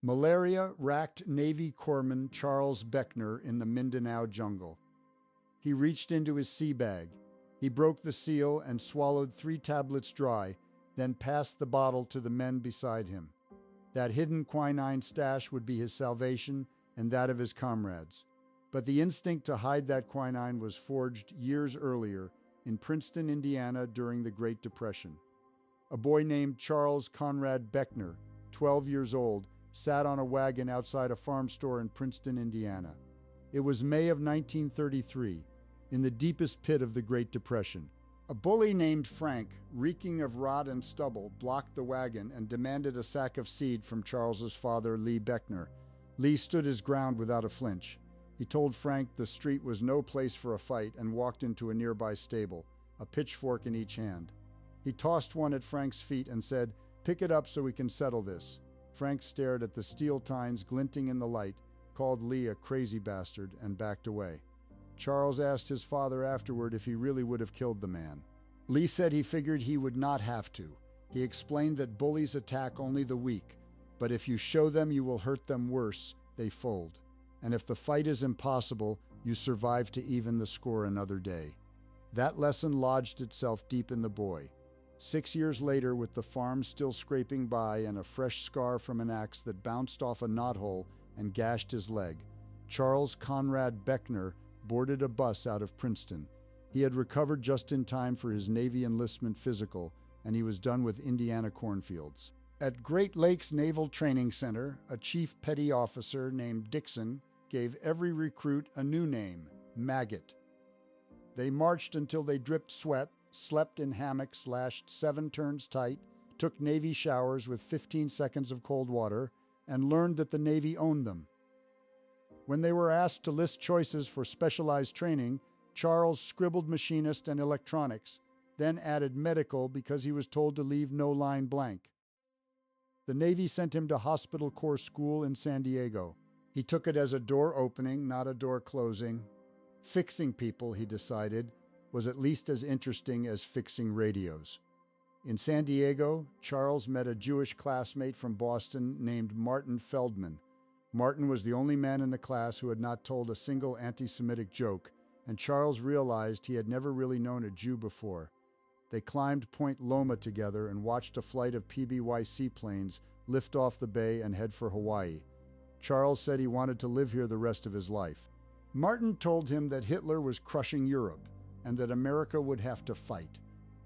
Malaria racked Navy Corpsman Charles Beckner in the Mindanao jungle. He reached into his sea bag. He broke the seal and swallowed 3 tablets dry, then passed the bottle to the men beside him. That hidden quinine stash would be his salvation and that of his comrades. But the instinct to hide that quinine was forged years earlier in Princeton, Indiana during the Great Depression. A boy named Charles Conrad Beckner, 12 years old, sat on a wagon outside a farm store in Princeton, Indiana. It was May of 1933, in the deepest pit of the Great Depression. A bully named Frank, reeking of rot and stubble, blocked the wagon and demanded a sack of seed from Charles's father, Lee Beckner. Lee stood his ground without a flinch. He told Frank the street was no place for a fight and walked into a nearby stable, a pitchfork in each hand. He tossed one at Frank's feet and said, "Pick it up so we can settle this." Frank stared at the steel tines glinting in the light, called Lee a crazy bastard, and backed away. Charles asked his father afterward if he really would have killed the man. Lee said he figured he would not have to. He explained that bullies attack only the weak, but if you show them you will hurt them worse, they fold. And if the fight is impossible, you survive to even the score another day. That lesson lodged itself deep in the boy. 6 years later, with the farm still scraping by and a fresh scar from an axe that bounced off a knothole and gashed his leg, Charles Conrad Beckner boarded a bus out of Princeton. He had recovered just in time for his Navy enlistment physical, and he was done with Indiana cornfields. At Great Lakes Naval Training Center, a chief petty officer named Dixon gave every recruit a new name, Maggot. They marched until they dripped sweat, slept in hammocks lashed 7 turns tight, took Navy showers with 15 seconds of cold water, and learned that the Navy owned them. When they were asked to list choices for specialized training, Charles scribbled machinist and electronics, then added medical because he was told to leave no line blank. The Navy sent him to Hospital Corps School in San Diego. He took it as a door opening, not a door closing. Fixing people, he decided, was at least as interesting as fixing radios. In San Diego, Charles met a Jewish classmate from Boston named Martin Feldman. Martin was the only man in the class who had not told a single anti-Semitic joke, and Charles realized he had never really known a Jew before. They climbed Point Loma together and watched a flight of PBY seaplanes lift off the bay and head for Hawaii. Charles said he wanted to live here the rest of his life. Martin told him that Hitler was crushing Europe and that America would have to fight.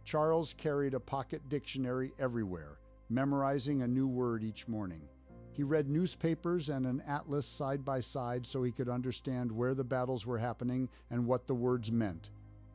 Charles carried a pocket dictionary everywhere, memorizing a new word each morning. He read newspapers and an atlas side by side so he could understand where the battles were happening and what the words meant.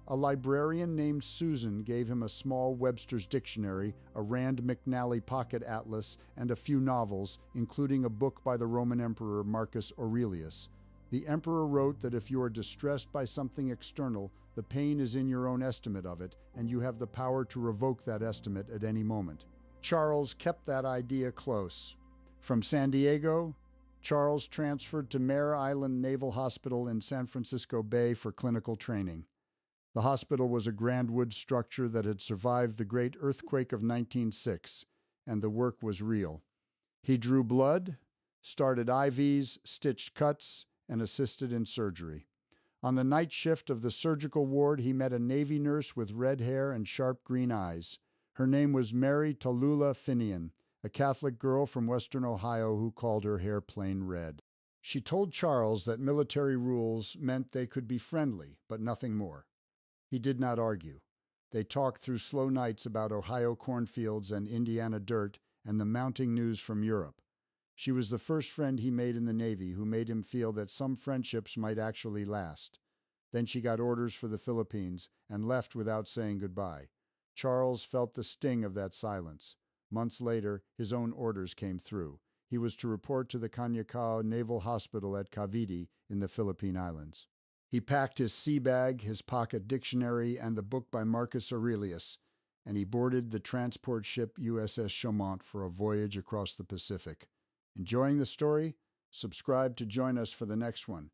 A librarian named Susan gave him a small Webster's dictionary, a Rand McNally pocket atlas, and a few novels, including a book by the Roman Emperor Marcus Aurelius. The emperor wrote that if you are distressed by something external, the pain is in your own estimate of it, and you have the power to revoke that estimate at any moment. Charles kept that idea close. From San Diego, Charles transferred to Mare Island Naval Hospital in San Francisco Bay for clinical training. The hospital was a grand wood structure that had survived the great earthquake of 1906, and the work was real. He drew blood, started IVs, stitched cuts, and assisted in surgery. On the night shift of the surgical ward, he met a Navy nurse with red hair and sharp green eyes. Her name was Mary Tallulah Finian, a Catholic girl from western Ohio who called her hair plain red. She told Charles that military rules meant they could be friendly, but nothing more. He did not argue. They talked through slow nights about Ohio cornfields and Indiana dirt and the mounting news from Europe. She was the first friend he made in the Navy who made him feel that some friendships might actually last. Then she got orders for the Philippines and left without saying goodbye. Charles felt the sting of that silence. Months later, his own orders came through. He was to report to the Canyacao Naval Hospital at Cavite in the Philippine Islands. He packed his sea bag, his pocket dictionary, and the book by Marcus Aurelius, and he boarded the transport ship USS Chaumont for a voyage across the Pacific. Enjoying the story? Subscribe to join us for the next one.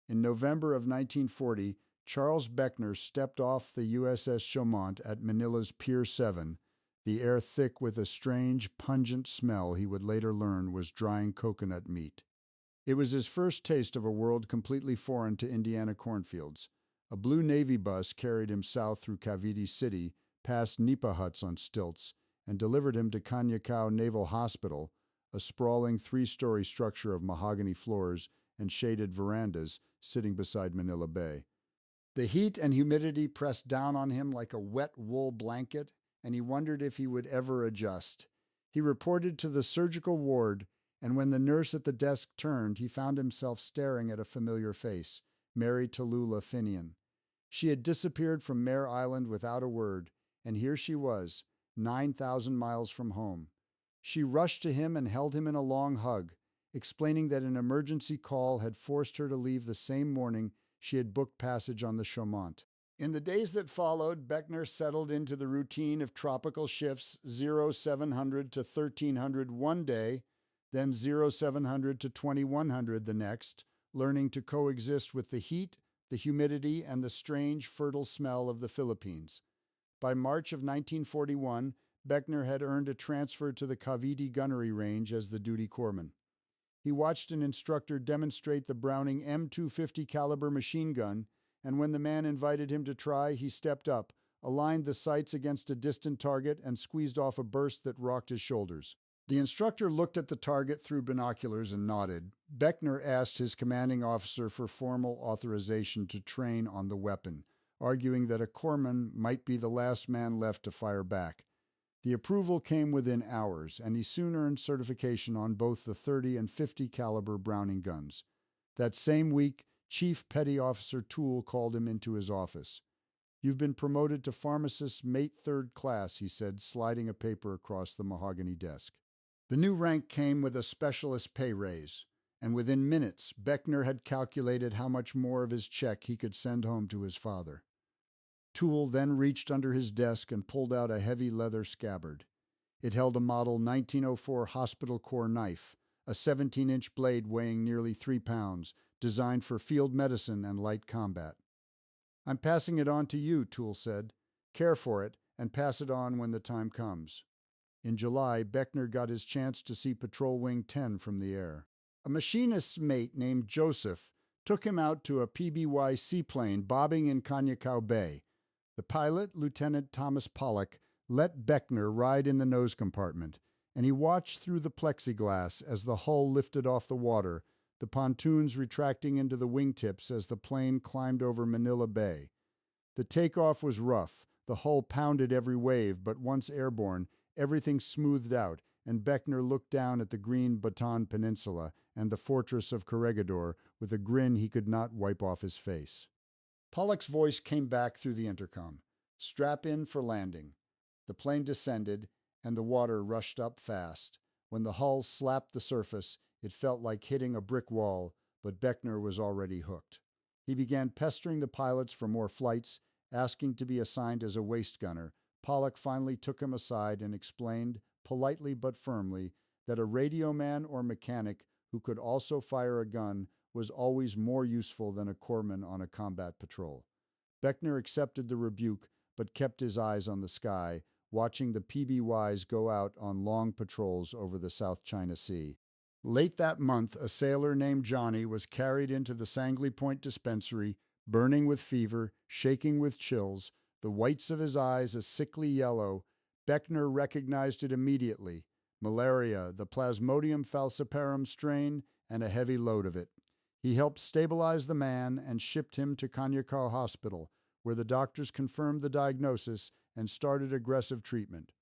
In November of 1940, Charles Beckner stepped off the USS Chaumont at Manila's Pier 7, the air thick with a strange, pungent smell he would later learn was drying coconut meat. It was his first taste of a world completely foreign to Indiana cornfields. A blue Navy bus carried him south through Cavite City, past nipa huts on stilts, and delivered him to Canyacao Naval Hospital, a sprawling three-story structure of mahogany floors and shaded verandas sitting beside Manila Bay. The heat and humidity pressed down on him like a wet wool blanket, and he wondered if he would ever adjust. He reported to the surgical ward, and when the nurse at the desk turned, he found himself staring at a familiar face, Mary Tallulah Finian. She had disappeared from Mare Island without a word, and here she was, 9,000 miles from home. She rushed to him and held him in a long hug, explaining that an emergency call had forced her to leave the same morning she had booked passage on the Chaumont. In the days that followed, Beckner settled into the routine of tropical shifts 0700 to 1300 one day, then 0700 to 2100 the next, learning to coexist with the heat, the humidity, and the strange, fertile smell of the Philippines. By March of 1941, Beckner had earned a transfer to the Cavite Gunnery Range as the duty corpsman. He watched an instructor demonstrate the Browning M250 caliber machine gun, and when the man invited him to try, he stepped up, aligned the sights against a distant target, and squeezed off a burst that rocked his shoulders. The instructor looked at the target through binoculars and nodded. Beckner asked his commanding officer for formal authorization to train on the weapon, arguing that a corpsman might be the last man left to fire back. The approval came within hours, and he soon earned certification on both the 30 and 50 caliber Browning guns. That same week, Chief Petty Officer Toole called him into his office. "You've been promoted to Pharmacist Mate 3rd Class," he said, sliding a paper across the mahogany desk. The new rank came with a specialist pay raise, and within minutes, Beckner had calculated how much more of his check he could send home to his father. Toole then reached under his desk and pulled out a heavy leather scabbard. It held a model 1904 Hospital Corps knife, a 17-inch blade weighing nearly 3 pounds, designed for field medicine and light combat. "I'm passing it on to you," Toole said. "Care for it and pass it on when the time comes." In July, Beckner got his chance to see Patrol Wing 10 from the air. A machinist's mate named Joseph took him out to a PBY seaplane bobbing in Canyacao Bay. The pilot, Lieutenant Thomas Pollock, let Beckner ride in the nose compartment, and he watched through the plexiglass as the hull lifted off the water, the pontoons retracting into the wingtips as the plane climbed over Manila Bay. The takeoff was rough, the hull pounded every wave, but once airborne, everything smoothed out, and Beckner looked down at the green Bataan Peninsula and the fortress of Corregidor with a grin he could not wipe off his face. Pollock's voice came back through the intercom. "Strap in for landing." The plane descended, and the water rushed up fast. When the hull slapped the surface, it felt like hitting a brick wall, but Beckner was already hooked. He began pestering the pilots for more flights, asking to be assigned as a waist gunner. Pollock finally took him aside and explained, politely but firmly, that a radio man or mechanic who could also fire a gun was always more useful than a corpsman on a combat patrol. Beckner accepted the rebuke, but kept his eyes on the sky, watching the PBYs go out on long patrols over the South China Sea. Late that month, a sailor named Johnny was carried into the Sangley Point dispensary, burning with fever, shaking with chills, the whites of his eyes a sickly yellow. Beckner recognized it immediately: malaria, the Plasmodium falciparum strain, and a heavy load of it. He helped stabilize the man and shipped him to Canyacao Hospital, where the doctors confirmed the diagnosis and started aggressive treatment.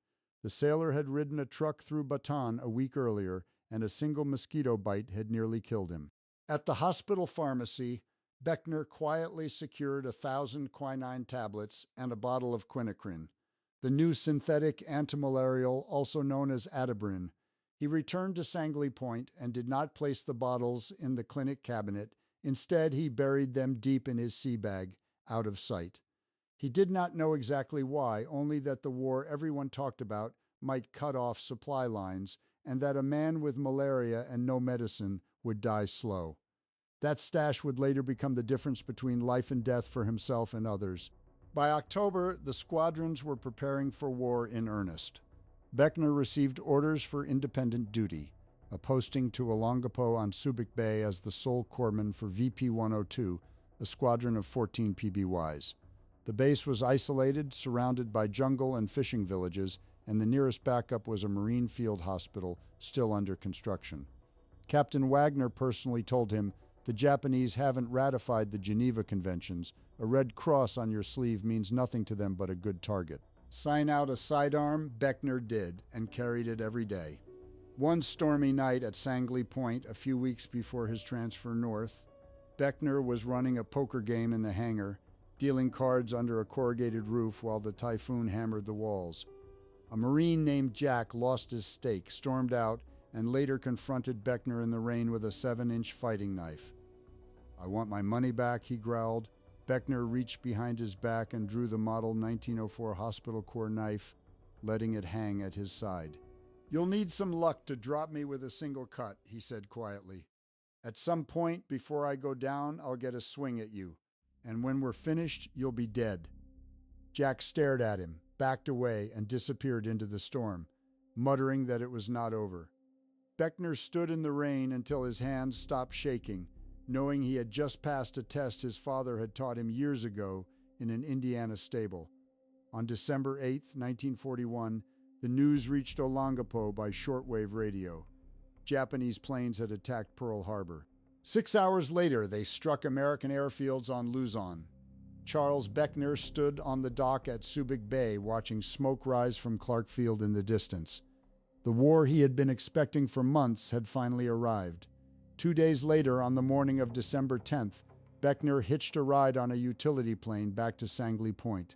The sailor had ridden a truck through Bataan a week earlier, and a single mosquito bite had nearly killed him. At the hospital pharmacy, Beckner quietly secured 1,000 quinine tablets and a bottle of quinacrine, the new synthetic antimalarial also known as Adabrin. He returned to Sangley Point and did not place the bottles in the clinic cabinet. Instead, he buried them deep in his sea bag, out of sight. He did not know exactly why, only that the war everyone talked about might cut off supply lines, and that a man with malaria and no medicine would die slow. That stash would later become the difference between life and death for himself and others. By October, the squadrons were preparing for war in earnest. Beckner received orders for independent duty, a posting to Olongapo on Subic Bay as the sole corpsman for VP 102, a squadron of 14 PBYs. The base was isolated, surrounded by jungle and fishing villages, and the nearest backup was a Marine field hospital still under construction. Captain Wagner personally told him, "The Japanese haven't ratified the Geneva Conventions. A red cross on your sleeve means nothing to them but a good target." Sign out a sidearm, Beckner did, and carried it every day. One stormy night at Sangley Point, a few weeks before his transfer north, Beckner was running a poker game in the hangar, dealing cards under a corrugated roof while the typhoon hammered the walls. A Marine named Jack lost his stake, stormed out, and later confronted Beckner in the rain with a 7-inch fighting knife. "I want my money back," he growled. Beckner reached behind his back and drew the model 1904 Hospital Corps knife, letting it hang at his side. "You'll need some luck to drop me with a single cut," he said quietly. "At some point before I go down, I'll get a swing at you. And when we're finished, you'll be dead." Jack stared at him, backed away, and disappeared into the storm, muttering that it was not over. Beckner stood in the rain until his hands stopped shaking, knowing he had just passed a test his father had taught him years ago in an Indiana stable. On December 8, 1941, the news reached Olongapo by shortwave radio. Japanese planes had attacked Pearl Harbor. 6 hours later, they struck American airfields on Luzon. Charles Beckner stood on the dock at Subic Bay watching smoke rise from Clark Field in the distance. The war he had been expecting for months had finally arrived. 2 days later, on the morning of December 10th, Beckner hitched a ride on a utility plane back to Sangley Point.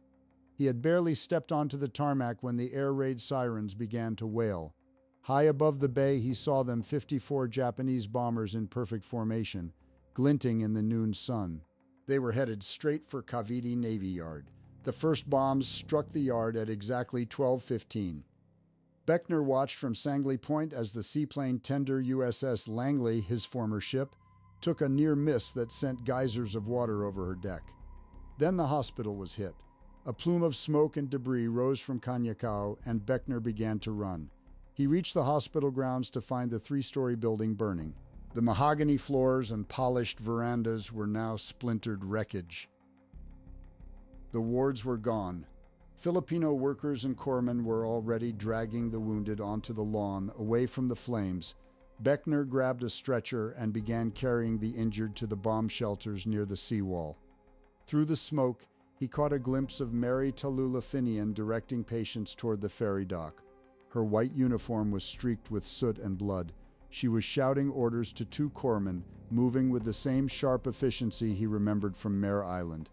He had barely stepped onto the tarmac when the air raid sirens began to wail. High above the bay, he saw them 54 Japanese bombers in perfect formation, glinting in the noon sun. They were headed straight for Cavite Navy Yard. The first bombs struck the yard at exactly 12:15. Beckner watched from Sangley Point as the seaplane tender USS Langley, his former ship, took a near miss that sent geysers of water over her deck. Then the hospital was hit. A plume of smoke and debris rose from Canyacao, and Beckner began to run. He reached the hospital grounds to find the 3-story building burning. The mahogany floors and polished verandas were now splintered wreckage. The wards were gone. Filipino workers and corpsmen were already dragging the wounded onto the lawn, away from the flames. Beckner grabbed a stretcher and began carrying the injured to the bomb shelters near the seawall. Through the smoke, he caught a glimpse of Mary Tallulah Finian directing patients toward the ferry dock. Her white uniform was streaked with soot and blood. She was shouting orders to 2 corpsmen, moving with the same sharp efficiency he remembered from Mare Island.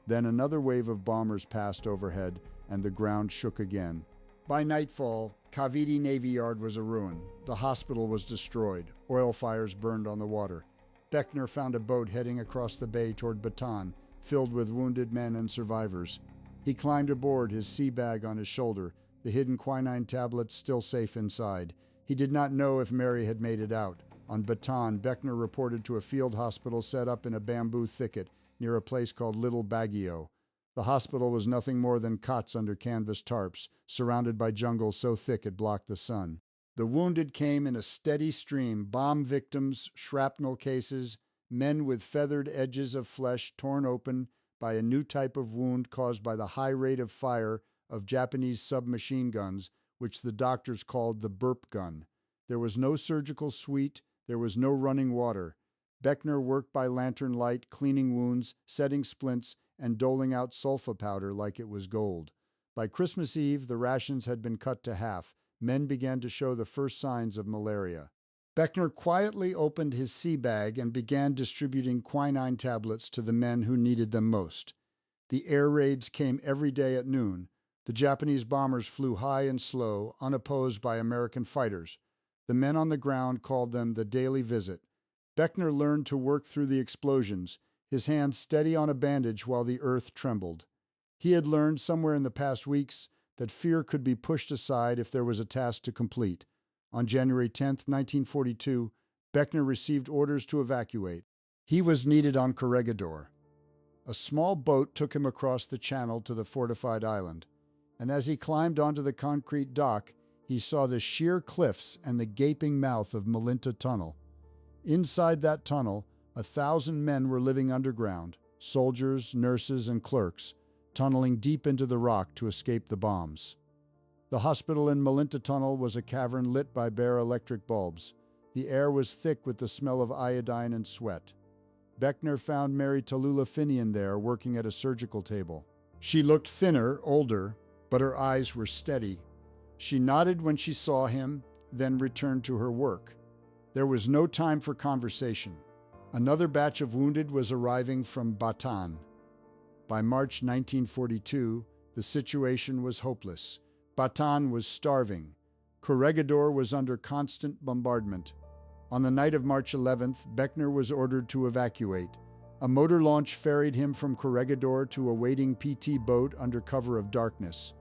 Then another wave of bombers passed overhead, and the ground shook again. By nightfall, Cavite Navy Yard was a ruin. The hospital was destroyed. Oil fires burned on the water. Beckner found a boat heading across the bay toward Bataan, filled with wounded men and survivors. He climbed aboard, his sea bag on his shoulder, the hidden quinine tablets still safe inside. He did not know if Mary had made it out. On Bataan, Beckner reported to a field hospital set up in a bamboo thicket near a place called Little Baguio. The hospital was nothing more than cots under canvas tarps, surrounded by jungle so thick it blocked the sun. The wounded came in a steady stream: bomb victims, shrapnel cases, men with feathered edges of flesh torn open by a new type of wound caused by the high rate of fire of Japanese submachine guns, which the doctors called the burp gun. There was no surgical suite, there was no running water. Beckner worked by lantern light, cleaning wounds, setting splints, and doling out sulfa powder like it was gold. By Christmas Eve, the rations had been cut to half. Men began to show the first signs of malaria. Beckner quietly opened his sea bag and began distributing quinine tablets to the men who needed them most. The air raids came every day at noon. The Japanese bombers flew high and slow, unopposed by American fighters. The men on the ground called them the daily visit. Beckner learned to work through the explosions, his hands steady on a bandage while the earth trembled. He had learned somewhere in the past weeks that fear could be pushed aside if there was a task to complete. On January 10, 1942, Beckner received orders to evacuate. He was needed on Corregidor. A small boat took him across the channel to the fortified island, and as he climbed onto the concrete dock, He saw the sheer cliffs and the gaping mouth of Malinta Tunnel. Inside that tunnel, 1,000 men were living underground, soldiers, nurses, and clerks, tunneling deep into the rock to escape the bombs. The hospital in Malinta Tunnel was a cavern lit by bare electric bulbs. The air was thick with the smell of iodine and sweat. Beckner found Mary Tallulah Finian there, working at a surgical table. She looked thinner, older, but her eyes were steady. She nodded when she saw him, then returned to her work. There was no time for conversation. Another batch of wounded was arriving from Batan. By March 1942, the situation was hopeless. Batan was starving. Corregidor was under constant bombardment. On the night of March 11th, Beckner was ordered to evacuate. A motor launch ferried him from Corregidor to a waiting PT boat under cover of darkness.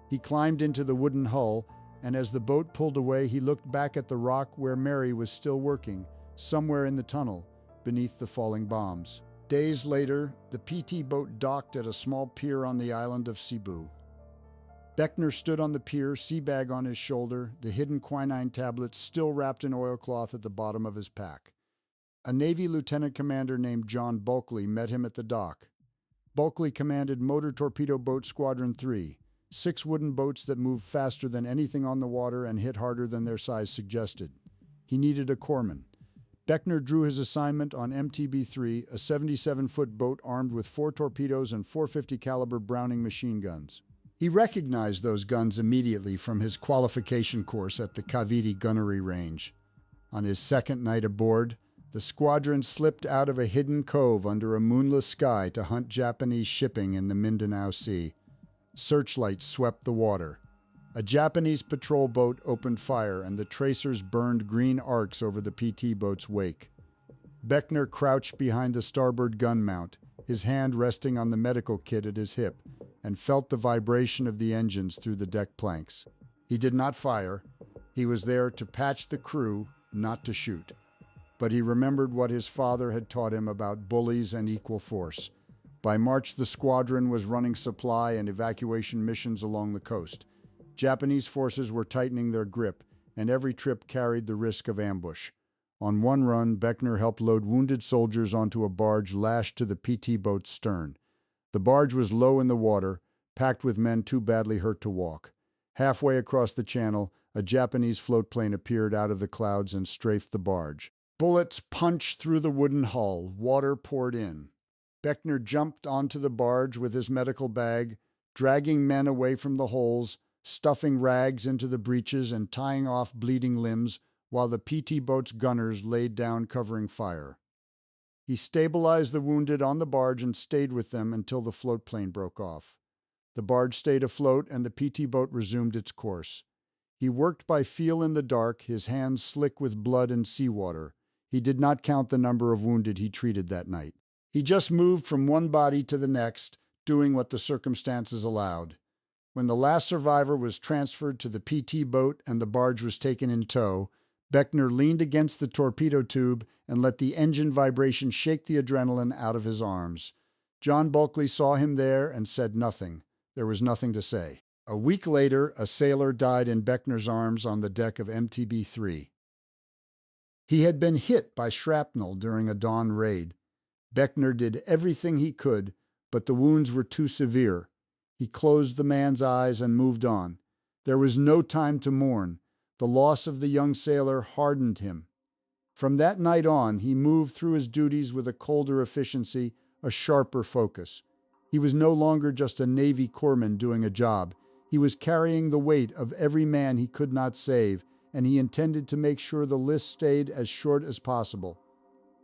He climbed into the wooden hull, and as the boat pulled away, he looked back at the rock where Mary was still working, somewhere in the tunnel, beneath the falling bombs. Days later, the PT boat docked at a small pier on the island of Cebu. Beckner stood on the pier, sea bag on his shoulder, the hidden quinine tablets still wrapped in oilcloth at the bottom of his pack. A Navy lieutenant commander named John Bulkley met him at the dock. Bulkley commanded Motor Torpedo Boat Squadron 3, 6 wooden boats that moved faster than anything on the water and hit harder than their size suggested. He needed a corpsman. Beckner drew his assignment on MTB-3, a 77-foot boat armed with 4 torpedoes and 450 caliber Browning machine guns. He recognized those guns immediately from his qualification course at the Cavite Gunnery Range. On his second night aboard, the squadron slipped out of a hidden cove under a moonless sky to hunt Japanese shipping in the Mindanao Sea. Searchlights swept the water. A Japanese patrol boat opened fire, and the tracers burned green arcs over the PT boat's wake. Beckner crouched behind the starboard gun mount, his hand resting on the medical kit at his hip, and felt the vibration of the engines through the deck planks. He did not fire. He was there to patch the crew, not to shoot. But he remembered what his father had taught him about bullies and equal force. By March, the squadron was running supply and evacuation missions along the coast. Japanese forces were tightening their grip, and every trip carried the risk of ambush. On one run, Beckner helped load wounded soldiers onto a barge lashed to the PT boat's stern. The barge was low in the water, packed with men too badly hurt to walk. Halfway across the channel, a Japanese float plane appeared out of the clouds and strafed the barge. Bullets punched through the wooden hull. Water poured in. Beckner jumped onto the barge with his medical bag, dragging men away from the holes, stuffing rags into the breeches and tying off bleeding limbs, while the PT boat's gunners laid down covering fire. He stabilized the wounded on the barge and stayed with them until the float plane broke off. The barge stayed afloat and the PT boat resumed its course. He worked by feel in the dark, his hands slick with blood and seawater. He did not count the number of wounded he treated that night. He just moved from one body to the next, doing what the circumstances allowed. When the last survivor was transferred to the PT boat and the barge was taken in tow, Beckner leaned against the torpedo tube and let the engine vibration shake the adrenaline out of his arms. John Bulkley saw him there and said nothing. There was nothing to say. A week later, a sailor died in Beckner's arms on the deck of MTB-3. He had been hit by shrapnel during a dawn raid. Beckner did everything he could, but the wounds were too severe. He closed the man's eyes and moved on. There was no time to mourn. The loss of the young sailor hardened him. From that night on, he moved through his duties with a colder efficiency, a sharper focus. He was no longer just a Navy corpsman doing a job. He was carrying the weight of every man he could not save, and he intended to make sure the list stayed as short as possible.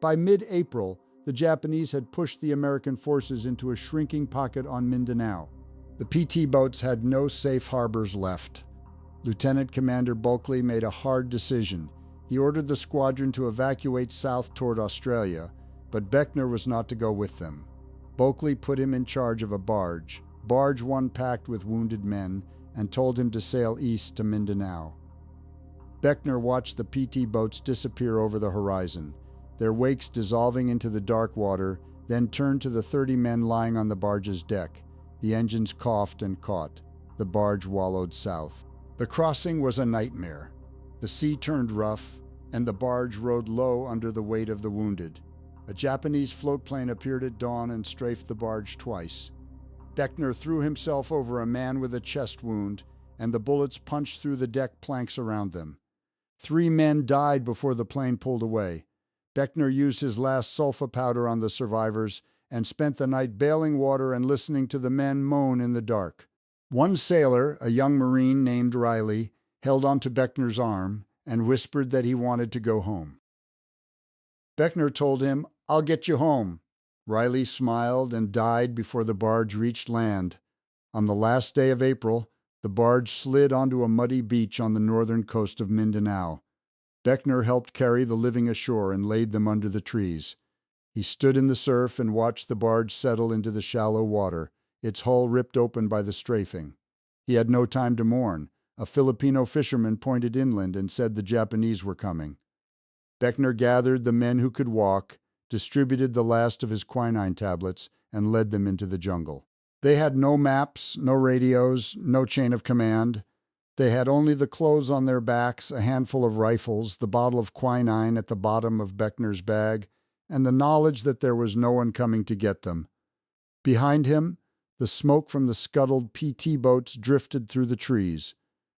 By mid-April, the Japanese had pushed the American forces into a shrinking pocket on Mindanao. The PT boats had no safe harbors left. Lieutenant Commander Bulkley made a hard decision. He ordered the squadron to evacuate south toward Australia, but Beckner was not to go with them. Bulkley put him in charge of a barge, Barge 1 packed with wounded men, and told him to sail east to Mindanao. Beckner watched the PT boats disappear over the horizon, their wakes dissolving into the dark water, then turned to the 30 men lying on the barge's deck. The engines coughed and caught. The barge wallowed south. The crossing was a nightmare. The sea turned rough, and the barge rode low under the weight of the wounded. A Japanese float plane appeared at dawn and strafed the barge twice. Beckner threw himself over a man with a chest wound, and the bullets punched through the deck planks around them. 3 men died before the plane pulled away. Beckner used his last sulfa powder on the survivors and spent the night bailing water and listening to the men moan in the dark. One sailor, a young Marine named Riley, held onto Beckner's arm and whispered that he wanted to go home. Beckner told him, "I'll get you home." Riley smiled and died before the barge reached land. On the last day of April, the barge slid onto a muddy beach on the northern coast of Mindanao. Beckner helped carry the living ashore and laid them under the trees. He stood in the surf and watched the barge settle into the shallow water, its hull ripped open by the strafing. He had no time to mourn. A Filipino fisherman pointed inland and said the Japanese were coming. Beckner gathered the men who could walk, distributed the last of his quinine tablets, and led them into the jungle. They had no maps, no radios, no chain of command. They had only the clothes on their backs, a handful of rifles, the bottle of quinine at the bottom of Beckner's bag, and the knowledge that there was no one coming to get them. Behind him, the smoke from the scuttled PT boats drifted through the trees.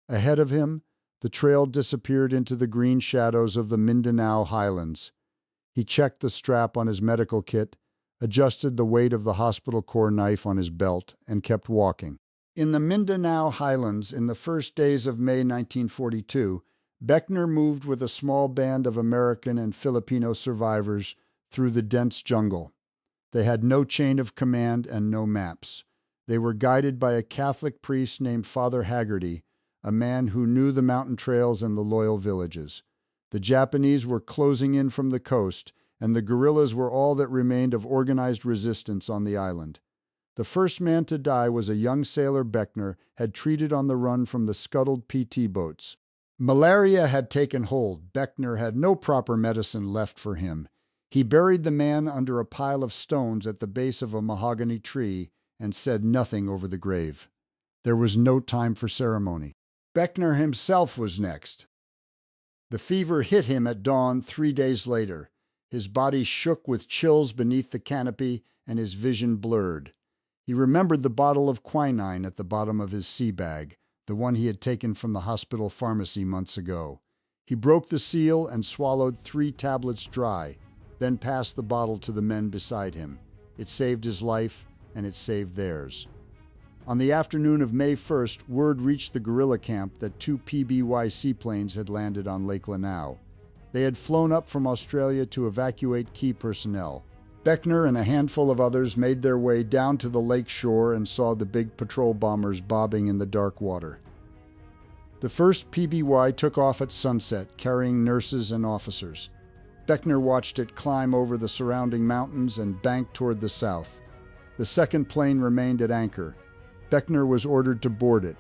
Ahead of him, the trail disappeared into the green shadows of the Mindanao highlands. He checked the strap on his medical kit, adjusted the weight of the hospital core knife on his belt, and kept walking. In the Mindanao highlands in the first days of May 1942, Beckner moved with a small band of American and Filipino survivors through the dense jungle. They had no chain of command and no maps. They were guided by a Catholic priest named Father Haggerty, a man who knew the mountain trails and the loyal villages. The Japanese were closing in from the coast, and the guerrillas were all that remained of organized resistance on the island. The first man to die was a young sailor Beckner had treated on the run from the scuttled PT boats. Malaria had taken hold. Beckner had no proper medicine left for him. He buried the man under a pile of stones at the base of a mahogany tree and said nothing over the grave. There was no time for ceremony. Beckner himself was next. The fever hit him at dawn 3 days later. His body shook with chills beneath the canopy and his vision blurred. He remembered the bottle of quinine at the bottom of his sea bag, the one he had taken from the hospital pharmacy months ago. He broke the seal and swallowed 3 tablets dry, then passed the bottle to the men beside him. It saved his life, and it saved theirs. On the afternoon of May 1st, word reached the guerrilla camp that 2 PBY seaplanes had landed on Lake Lanao. They had flown up from Australia to evacuate key personnel. Beckner and a handful of others made their way down to the lake shore and saw the big patrol bombers bobbing in the dark water. The first PBY took off at sunset, carrying nurses and officers. Beckner watched it climb over the surrounding mountains and bank toward the south. The second plane remained at anchor. Beckner was ordered to board it.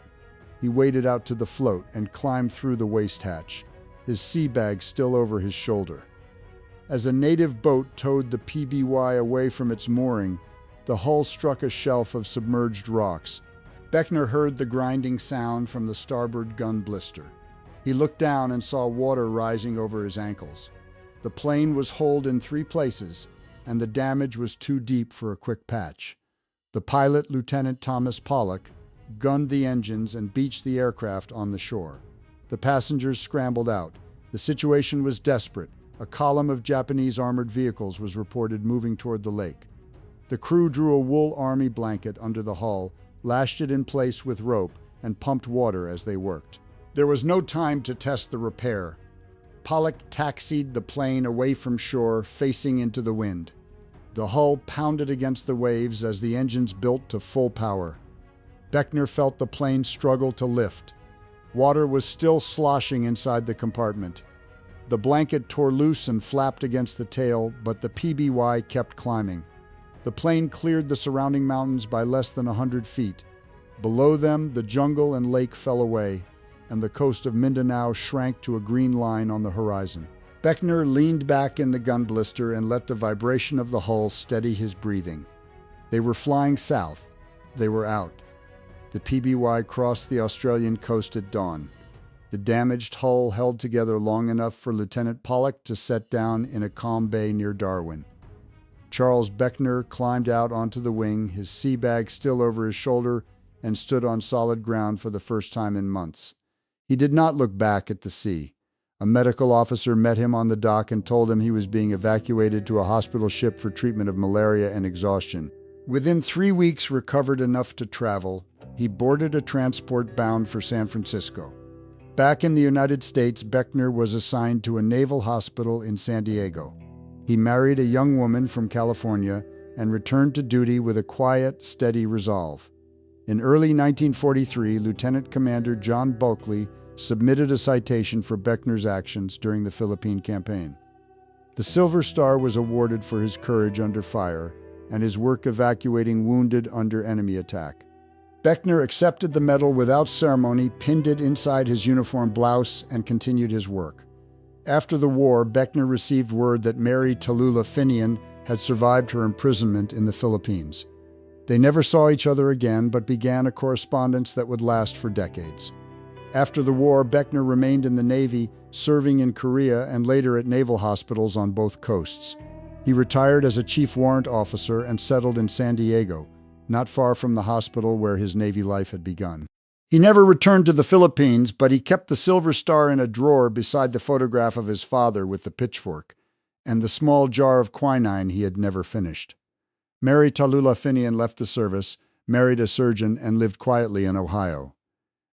He waded out to the float and climbed through the waist hatch, his sea bag still over his shoulder. As a native boat towed the PBY away from its mooring, the hull struck a shelf of submerged rocks. Beckner heard the grinding sound from the starboard gun blister. He looked down and saw water rising over his ankles. The plane was holed in 3 places, and the damage was too deep for a quick patch. The pilot, Lieutenant Thomas Pollock, gunned the engines and beached the aircraft on the shore. The passengers scrambled out. The situation was desperate. A column of Japanese armored vehicles was reported moving toward the lake. The crew drew a wool army blanket under the hull, lashed it in place with rope, and pumped water as they worked. There was no time to test the repair. Pollock taxied the plane away from shore, facing into the wind. The hull pounded against the waves as the engines built to full power. Beckner felt the plane struggle to lift. Water was still sloshing inside the compartment. The blanket tore loose and flapped against the tail, but the PBY kept climbing. The plane cleared the surrounding mountains by less than 100 feet. Below them, the jungle and lake fell away, and the coast of Mindanao shrank to a green line on the horizon. Beckner leaned back in the gun blister and let the vibration of the hull steady his breathing. They were flying south. They were out. The PBY crossed the Australian coast at dawn. The damaged hull held together long enough for Lieutenant Pollock to set down in a calm bay near Darwin. Charles Beckner climbed out onto the wing, his sea bag still over his shoulder, and stood on solid ground for the first time in months. He did not look back at the sea. A medical officer met him on the dock and told him he was being evacuated to a hospital ship for treatment of malaria and exhaustion. Within 3 weeks, recovered enough to travel, he boarded a transport bound for San Francisco. Back in the United States, Beckner was assigned to a naval hospital in San Diego. He married a young woman from California and returned to duty with a quiet, steady resolve. In early 1943, Lieutenant Commander John Bulkley submitted a citation for Beckner's actions during the Philippine campaign. The Silver Star was awarded for his courage under fire and his work evacuating wounded under enemy attack. Beckner accepted the medal without ceremony, pinned it inside his uniform blouse, and continued his work. After the war, Beckner received word that Mary Tallulah Finian had survived her imprisonment in the Philippines. They never saw each other again, but began a correspondence that would last for decades. After the war, Beckner remained in the Navy, serving in Korea and later at naval hospitals on both coasts. He retired as a chief warrant officer and settled in San Diego, not far from the hospital where his Navy life had begun. He never returned to the Philippines, but he kept the Silver Star in a drawer beside the photograph of his father with the pitchfork and the small jar of quinine he had never finished. Mary Tallulah Finian left the service, married a surgeon, and lived quietly in Ohio.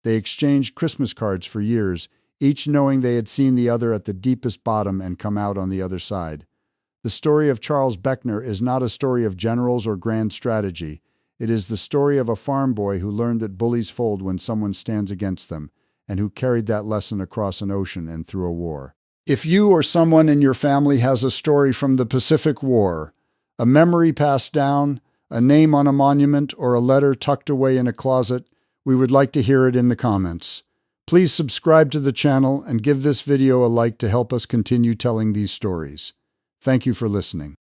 They exchanged Christmas cards for years, each knowing they had seen the other at the deepest bottom and come out on the other side. The story of Charles Beckner is not a story of generals or grand strategy. It is the story of a farm boy who learned that bullies fold when someone stands against them, and who carried that lesson across an ocean and through a war. If you or someone in your family has a story from the Pacific War, a memory passed down, a name on a monument, or a letter tucked away in a closet, we would like to hear it in the comments. Please subscribe to the channel and give this video a like to help us continue telling these stories. Thank you for listening.